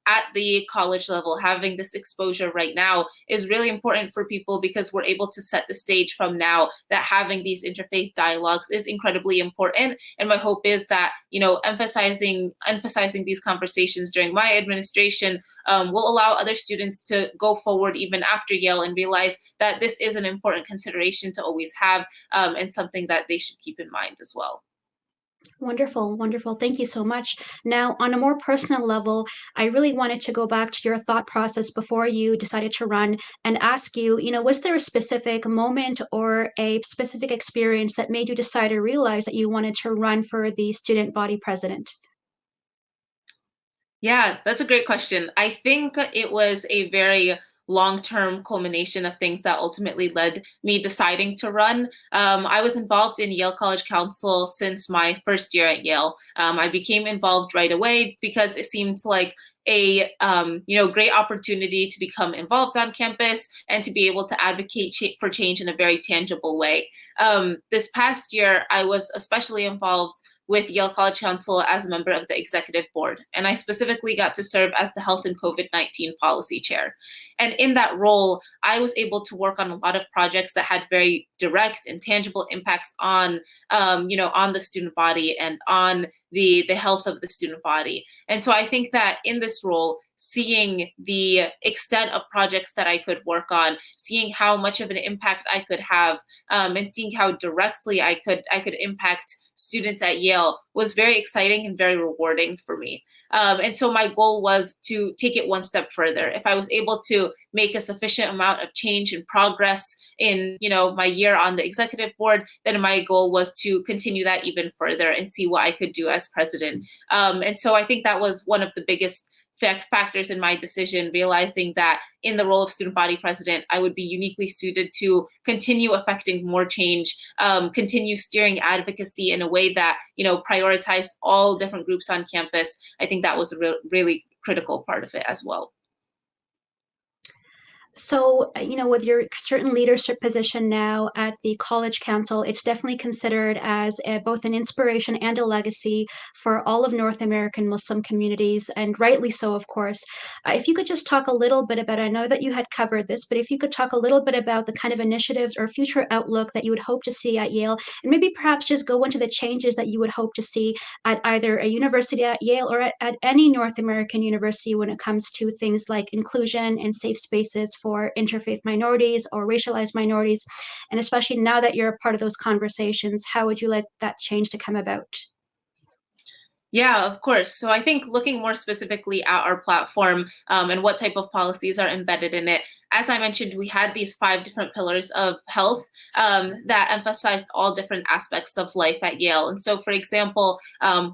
at the college level, having this exposure right now is really important for people because we're able to set the stage from now that having these interfaith dialogues is incredibly important. And my hope is that, emphasizing these conversations during my administration will allow other students to go forward even after Yale and realize that this is an important consideration to always have and something that they should keep in mind as well. Wonderful, wonderful. Thank you so much. Now, on a more personal level, I really wanted to go back to your thought process before you decided to run and ask you, was there a specific moment or a specific experience that made you decide or realize that you wanted to run for the student body president? Yeah, that's a great question. I think it was a very long-term culmination of things that ultimately led me deciding to run. I was involved in Yale College Council since my first year at Yale. I became involved right away because it seemed like a great opportunity to become involved on campus and to be able to advocate for change in a very tangible way. This past year, I was especially involved with Yale College Council as a member of the executive board. And I specifically got to serve as the Health and COVID-19 policy chair. And in that role, I was able to work on a lot of projects that had very direct and tangible impacts on, on the student body and on the health of the student body. And so I think that in this role, seeing the extent of projects that I could work on, seeing how much of an impact I could have, and seeing how directly I could impact students at Yale was very exciting and very rewarding for me. And so my goal was to take it one step further. If I was able to make a sufficient amount of change and progress in, my year on the executive board, then my goal was to continue that even further and see what I could do as president. And so I think that was one of the biggest factors in my decision, realizing that in the role of student body president, I would be uniquely suited to continue affecting more change, continue steering advocacy in a way that, prioritized all different groups on campus. I think that was a really critical part of it as well. So, with your certain leadership position now at the College Council, it's definitely considered as both an inspiration and a legacy for all of North American Muslim communities, and rightly so, of course. If you could just talk a little bit about, I know that you had covered this, but if you could talk a little bit about the kind of initiatives or future outlook that you would hope to see at Yale, and maybe perhaps just go into the changes that you would hope to see at either a university at Yale or at any North American university when it comes to things like inclusion and safe spaces for interfaith minorities or racialized minorities. And especially now that you're a part of those conversations, how would you like that change to come about? Yeah, of course. So I think looking more specifically at our platform and what type of policies are embedded in it, as I mentioned, we had these 5 different pillars of health that emphasized all different aspects of life at Yale. And so, for example,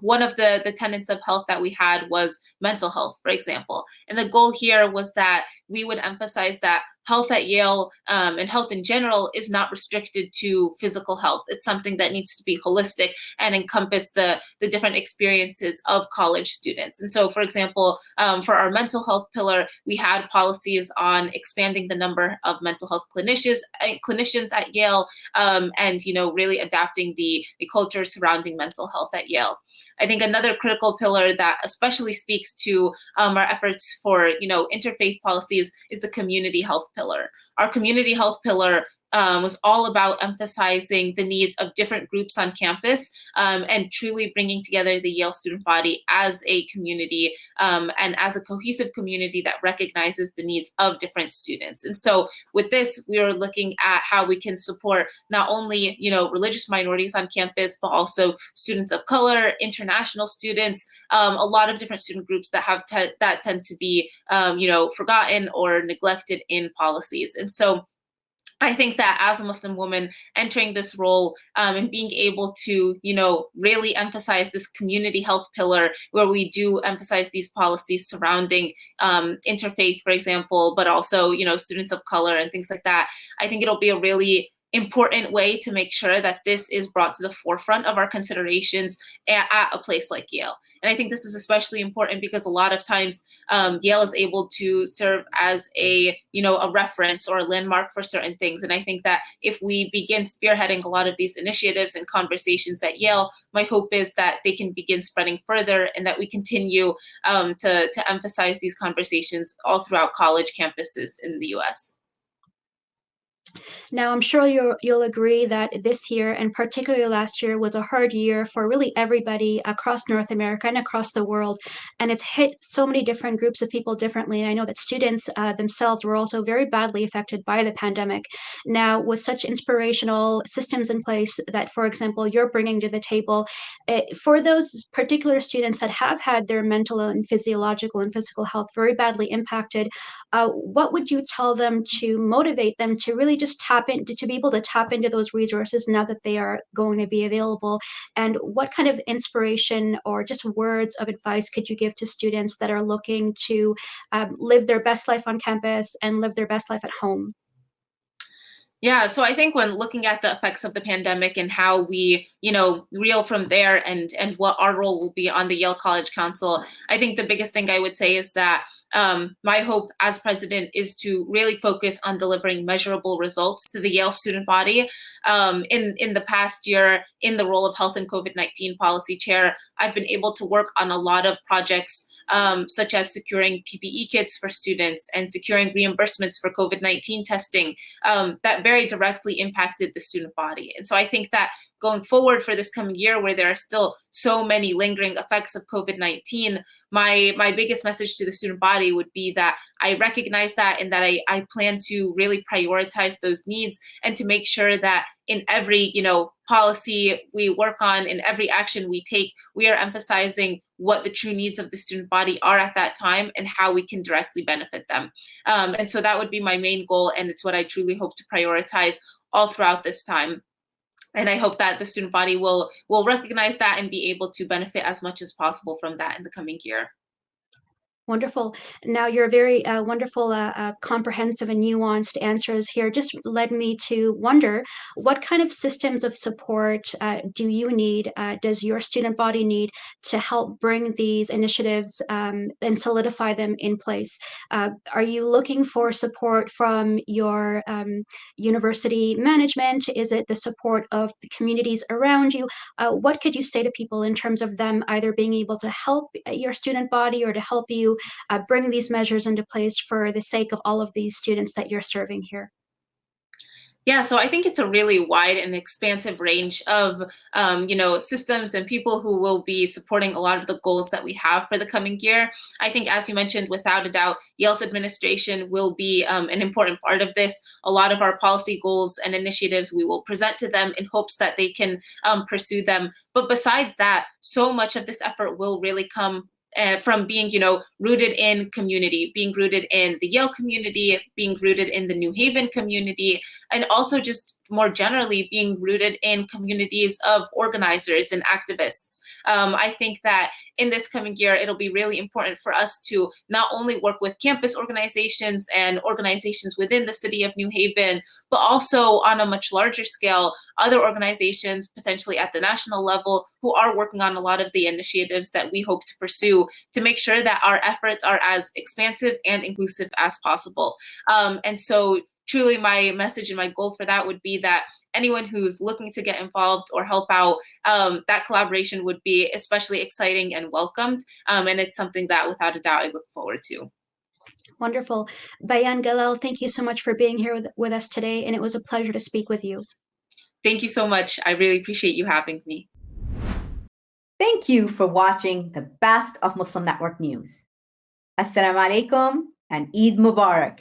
one of the tenets of health that we had was mental health, for example. And the goal here was that we would emphasize that health at Yale and health in general is not restricted to physical health. It's something that needs to be holistic and encompass the different experiences of college students. And so, for example, for our mental health pillar, we had policies on expanding the number of mental health clinicians at Yale and, really adapting the culture surrounding mental health at Yale. I think another critical pillar that especially speaks to our efforts for, interfaith policies is the community health pillar. Our community health pillar was all about emphasizing the needs of different groups on campus and truly bringing together the Yale student body as a community and as a cohesive community that recognizes the needs of different students. And so with this, we are looking at how we can support not only, religious minorities on campus, but also students of color, international students, a lot of different student groups that have that tend to be, forgotten or neglected in policies. And so I think that as a Muslim woman entering this role and being able to, really emphasize this community health pillar where we do emphasize these policies surrounding interfaith, for example, but also, students of color and things like that, I think it'll be a really important way to make sure that this is brought to the forefront of our considerations at a place like Yale. And I think this is especially important because a lot of times Yale is able to serve as a reference or a landmark for certain things. And I think that if we begin spearheading a lot of these initiatives and conversations at Yale, my hope is that they can begin spreading further and that we continue to emphasize these conversations all throughout college campuses in the US. Now, I'm sure you'll agree that this year, and particularly last year, was a hard year for really everybody across North America and across the world. And it's hit so many different groups of people differently. And I know that students themselves were also very badly affected by the pandemic. Now, with such inspirational systems in place that, for example, you're bringing to the table, for those particular students that have had their mental and physiological and physical health very badly impacted, what would you tell them to motivate them to really just to be able to tap into those resources now that they are going to be available? And what kind of inspiration or just words of advice could you give to students that are looking to live their best life on campus and live their best life at home? Yeah, so I think when looking at the effects of the pandemic and how we, reel from there and what our role will be on the Yale College Council, I think the biggest thing I would say is that my hope as president is to really focus on delivering measurable results to the Yale student body. In the past year, in the role of health and COVID-19 policy chair, I've been able to work on a lot of projects such as securing PPE kits for students and securing reimbursements for COVID-19 testing that very directly impacted the student body. And so I think that going forward for this coming year, where there are still so many lingering effects of COVID-19, my biggest message to the student body would be that I recognize that and that I plan to really prioritize those needs and to make sure that in every policy we work on, in every action we take, we are emphasizing what the true needs of the student body are at that time and how we can directly benefit them. And so that would be my main goal, and it's what I truly hope to prioritize all throughout this time. And I hope that the student body will recognize that and be able to benefit as much as possible from that in the coming year. Wonderful. Now, your very wonderful, comprehensive and nuanced answers here just led me to wonder, what kind of systems of support do you need, does your student body need to help bring these initiatives and solidify them in place? Are you looking for support from your university management? Is it the support of the communities around you? What could you say to people in terms of them either being able to help your student body or to help you bring these measures into place for the sake of all of these students that you're serving here? Yeah, so I think it's a really wide and expansive range of, systems and people who will be supporting a lot of the goals that we have for the coming year. I think, as you mentioned, without a doubt, Yale's administration will be an important part of this. A lot of our policy goals and initiatives, we will present to them in hopes that they can pursue them. But besides that, so much of this effort will really come from being, rooted in community, being rooted in the Yale community, being rooted in the New Haven community, and also just more generally being rooted in communities of organizers and activists. I think that in this coming year, it'll be really important for us to not only work with campus organizations and organizations within the city of New Haven, but also on a much larger scale, other organizations potentially at the national level who are working on a lot of the initiatives that we hope to pursue to make sure that our efforts are as expansive and inclusive as possible. And so truly my message and my goal for that would be that anyone who's looking to get involved or help out, that collaboration would be especially exciting and welcomed. And it's something that without a doubt I look forward to. Wonderful. Bayan Galal, thank you so much for being here with us today, and it was a pleasure to speak with you. Thank you so much. I really appreciate you having me. Thank you for watching the best of Muslim Network News. Assalamu alaikum and Eid Mubarak.